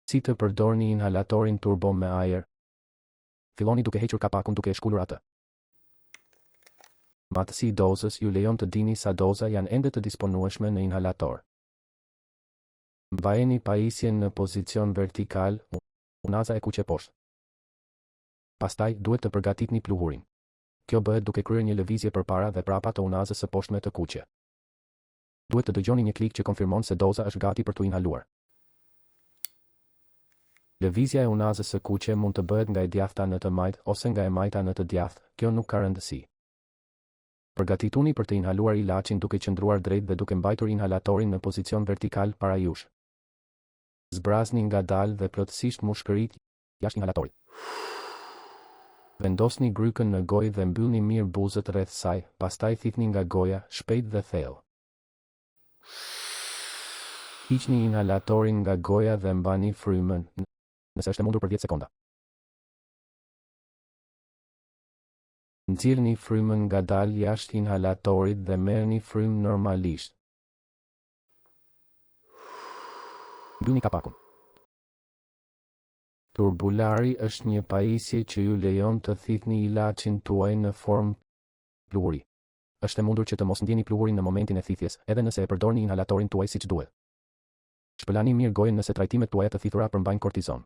Si të përdorni inhalatorin turbo me ajër? Filloni duke hequr kapakun duke e shkullur atë. Matësi i dozës ju lejon të dini sa doza janë ende të disponueshme në inhalator. Mbajeni pajisjen në pozicion vertikal, unaza e kuqe poshtë. Pastaj duhet të përgatitni pluhurin. Kjo bëhet duke kryer një lëvizje përpara dhe prapa të unazës së poshtme të kuqe. Duhet të dëgjoni një klik që konfirmon se doza është gati për të inhaluar. Lëvizja e unazës së kuqe mund të bëhet nga e djathta në të majtë ose nga e majta në të djathtë, kjo nuk ka rëndësi. Përgatituni për të inhaluar ilaçin duke qëndruar drejt dhe duke mbajtur inhalatorin në pozicion vertikal para jush. Zbrazni ngadalë dhe plotësisht mushkërit jashtë inhalatorit. Vendosni grykën në gojë dhe mbyllni mirë buzët rreth saj, pastaj thithni nga goja, shpejt dhe thellë. Hiqni inhalatorin nga goja dhe mbani frymën, nëse është e mundur për 10 sekonda. Nxjerrni frymën ngadalë jashtë inhalatorit dhe merrni frymë normalisht. Mbyllni kapakun. Turbulari është një pajisje që ju lejon të thithni ilaçin tuaj në formë pluhuri. Është e mundur që të mos ndjeni pluhurin në momentin e thithjes, edhe nëse e përdorni inhalatorin tuaj siç duhet. Shpëlani mirë gojën nëse trajtimet tuaja të thithura përmbajnë kortizon.